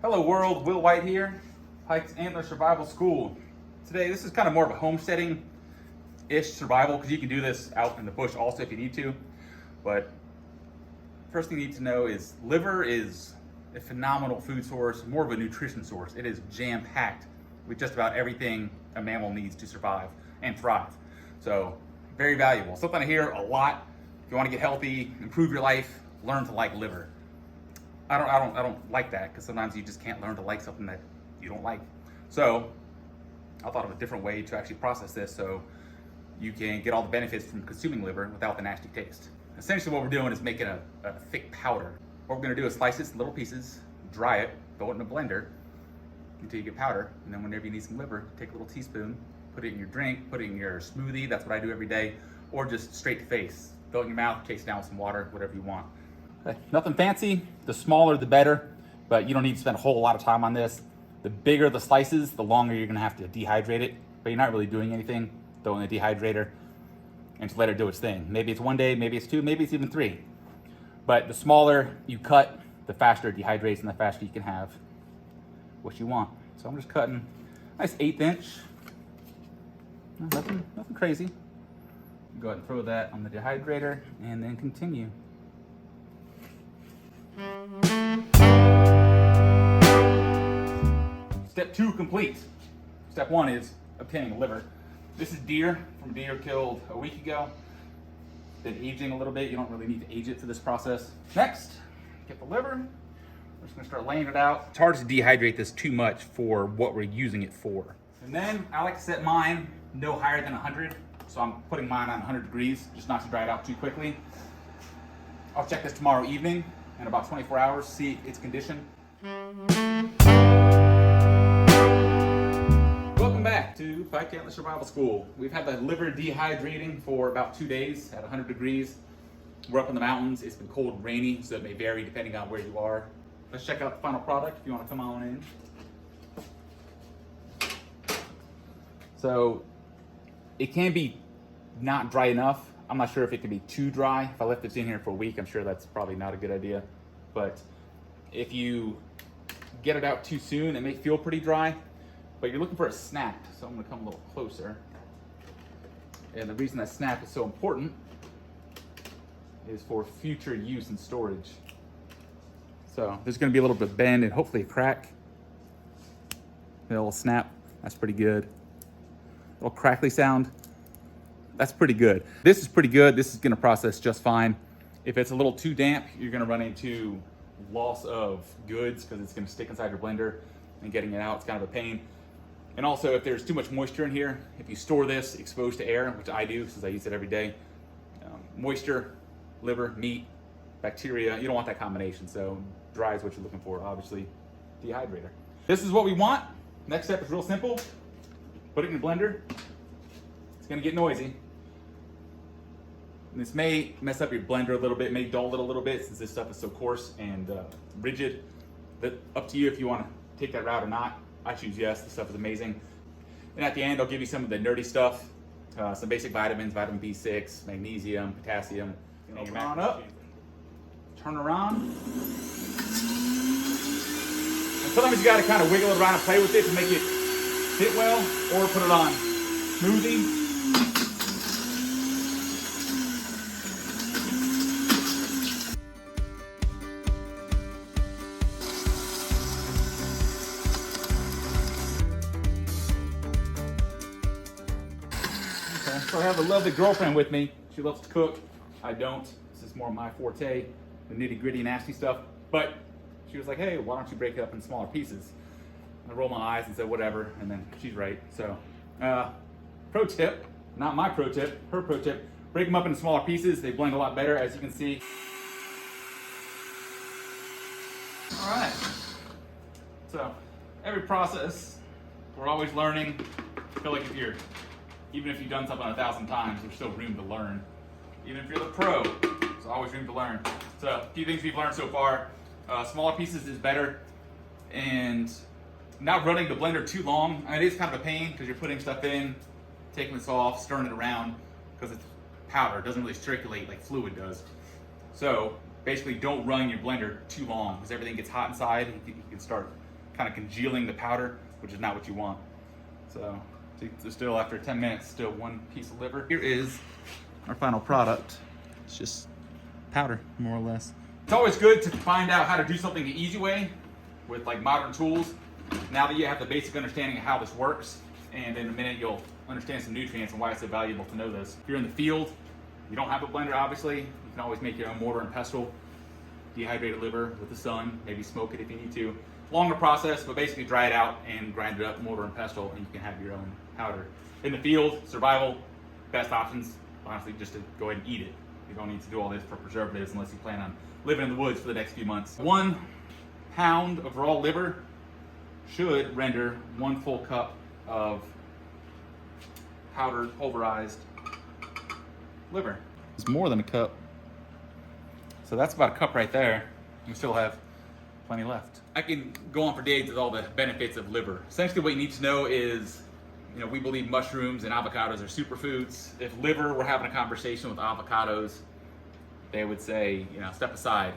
Hello world, Will White here, Pike's Antler Survival School. Today, this is kind of more of a homesteading-ish survival because you can do this out in the bush also if you need to. But first thing you need to know is liver is a phenomenal food source, more of a nutrition source. It is jam-packed with just about everything a mammal needs to survive and thrive. So very valuable. Something I hear a lot. If you want to get healthy, improve your life, learn to like liver. I don't like that because sometimes you just can't learn to like something that you don't like. So I thought of a different way to actually process this so you can get all the benefits from consuming liver without the nasty taste. Essentially what we're doing is making a thick powder. What we're gonna do is slice this in little pieces, dry it, throw it in a blender until you get powder. And then whenever you need some liver, take a little teaspoon, put it in your drink, put it in your smoothie. That's what I do every day. Or just straight to face. Throw it in your mouth, chase it down with some water, whatever you want. Okay. Nothing fancy, the smaller the better, but you don't need to spend a whole lot of time on this. The bigger the slices, the longer you're gonna have to dehydrate it, but you're not really doing anything. Throw it in the dehydrator and just let it do its thing. Maybe it's 1 day, maybe it's 2, maybe it's even 3. But the smaller you cut, the faster it dehydrates and the faster you can have what you want. So I'm just cutting a nice 1/8 inch. Nothing crazy. Go ahead and throw that on the dehydrator and then continue. Step 2 complete. Step 1 is obtaining liver. This is deer from deer killed a week ago. Been aging a little bit. You don't really need to age it for this process. Next, get the liver. We're just gonna start laying it out. It's hard to dehydrate this too much for what we're using it for. And then I like to set mine no higher than 100. So I'm putting mine on 100 degrees, just not to dry it out too quickly. I'll check this tomorrow evening in about 24 hours, see its condition. Welcome back to Pike's Antler Survival School. We've had the liver dehydrating for about 2 days at 100 degrees. We're up in the mountains. It's been cold and rainy, so it may vary depending on where you are. Let's check out the final product if you want to come on in. So it can be not dry enough. I'm not sure if it can be too dry. If I left this in here for a week, I'm sure that's probably not a good idea. But if you get it out too soon, it may feel pretty dry, but you're looking for a snap. So I'm gonna come a little closer. And the reason that snap is so important is for future use and storage. So there's gonna be a little bit of bend and hopefully a crack. A little snap, that's pretty good. A little crackly sound. That's pretty good. This is pretty good. This is gonna process just fine. If it's a little too damp, you're gonna run into loss of goods because it's gonna stick inside your blender and getting it out, it's kind of a pain. And also if there's too much moisture in here, if you store this exposed to air, which I do since I use it every day, moisture, liver, meat, bacteria, you don't want that combination. So dry is what you're looking for, obviously, dehydrator. This is what we want. Next step is real simple. Put it in your blender. It's gonna get noisy. And this may mess up your blender a little bit, may dull it a little bit since this stuff is so coarse and rigid. But up to you if you want to take that route or not. I choose yes, this stuff is amazing. And at the end, I'll give you some of the nerdy stuff, some basic vitamins, vitamin B6, magnesium, potassium. Open on up, turn around. And sometimes you gotta kind of wiggle it around and play with it to make it fit well, or put it on smoothie. So I have a lovely girlfriend with me. She loves to cook. I don't. This is more my forte, the nitty gritty nasty stuff. But she was like, hey, why don't you break it up in smaller pieces? I rolled my eyes and said, whatever. And then she's right. So pro tip, not my pro tip, her pro tip, break them up into smaller pieces. They blend a lot better, as you can see. All right. So every process, we're always learning. I feel like even if you've done something 1,000 times, there's still room to learn. Even if you're the pro, there's always room to learn. So a few things we've learned so far. Smaller pieces is better, and not running the blender too long. I mean, it is kind of a pain because you're putting stuff in, taking this off, stirring it around, because it's powder. It doesn't really circulate like fluid does. So basically don't run your blender too long because everything gets hot inside. You can start kind of congealing the powder, which is not what you want. So still after 10 minutes, still one piece of liver. Here is our final product. It's just powder, more or less. It's always good to find out how to do something the easy way with like modern tools. Now that you have the basic understanding of how this works, and in a minute you'll understand some nutrients and why it's so valuable to know this. If you're in the field, you don't have a blender obviously, you can always make your own mortar and pestle. Dehydrated liver with the sun, maybe smoke it if you need to. Longer process, but basically dry it out and grind it up, mortar and pestle, and you can have your own powder. In the field, survival, best options, honestly, just to go ahead and eat it. You don't need to do all this for preservatives unless you plan on living in the woods for the next few months. 1 pound of raw liver should render 1 full cup of powdered, pulverized liver. It's more than a cup. So that's about a cup right there. We still have plenty left. I can go on for days with all the benefits of liver. Essentially what you need to know is, we believe mushrooms and avocados are superfoods. If liver were having a conversation with avocados, they would say, step aside,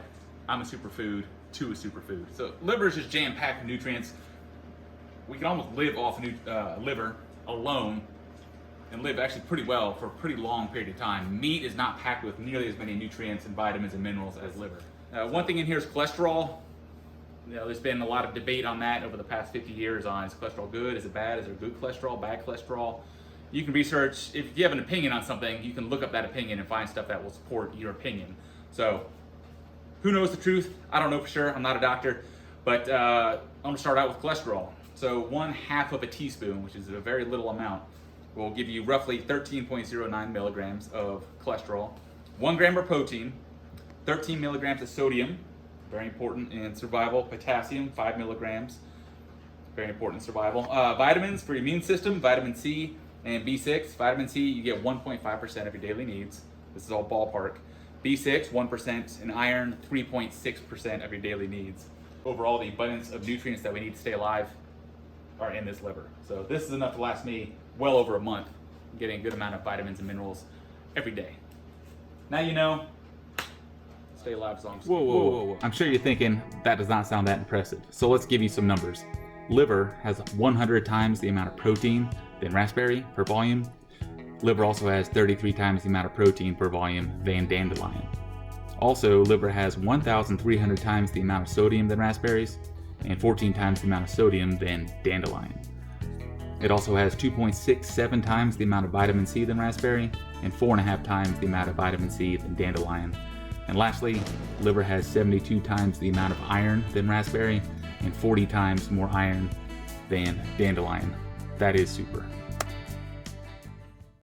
I'm a superfood to a superfood. So liver is just jam-packed with nutrients. We can almost live off liver alone and live actually pretty well for a pretty long period of time. Meat is not packed with nearly as many nutrients and vitamins and minerals as liver. One thing in here is cholesterol. There's been a lot of debate on that over the past 50 years on, is cholesterol good, is it bad, is there good cholesterol, bad cholesterol? You can research, if you have an opinion on something, you can look up that opinion and find stuff that will support your opinion. So, who knows the truth? I don't know for sure, I'm not a doctor, but I'm gonna start out with cholesterol. So 1/2 of a teaspoon, which is a very little amount, will give you roughly 13.09 milligrams of cholesterol, 1 gram of protein, 13 milligrams of sodium, very important in survival, potassium, 5 milligrams, very important in survival. Vitamins for your immune system, vitamin C and B6. Vitamin C, you get 1.5% of your daily needs. This is all ballpark. B6, 1%, and iron, 3.6% of your daily needs. Overall, the abundance of nutrients that we need to stay alive are in this liver. So this is enough to last me well over a month, getting a good amount of vitamins and minerals every day. Now you know, stay alive as long as Whoa. I'm sure you're thinking, that does not sound that impressive. So let's give you some numbers. Liver has 100 times the amount of protein than raspberry per volume. Liver also has 33 times the amount of protein per volume than dandelion. Also, liver has 1,300 times the amount of sodium than raspberries and 14 times the amount of sodium than dandelion. It also has 2.67 times the amount of vitamin C than raspberry and 4.5 times the amount of vitamin C than dandelion. And lastly, liver has 72 times the amount of iron than raspberry and 40 times more iron than dandelion. That is super.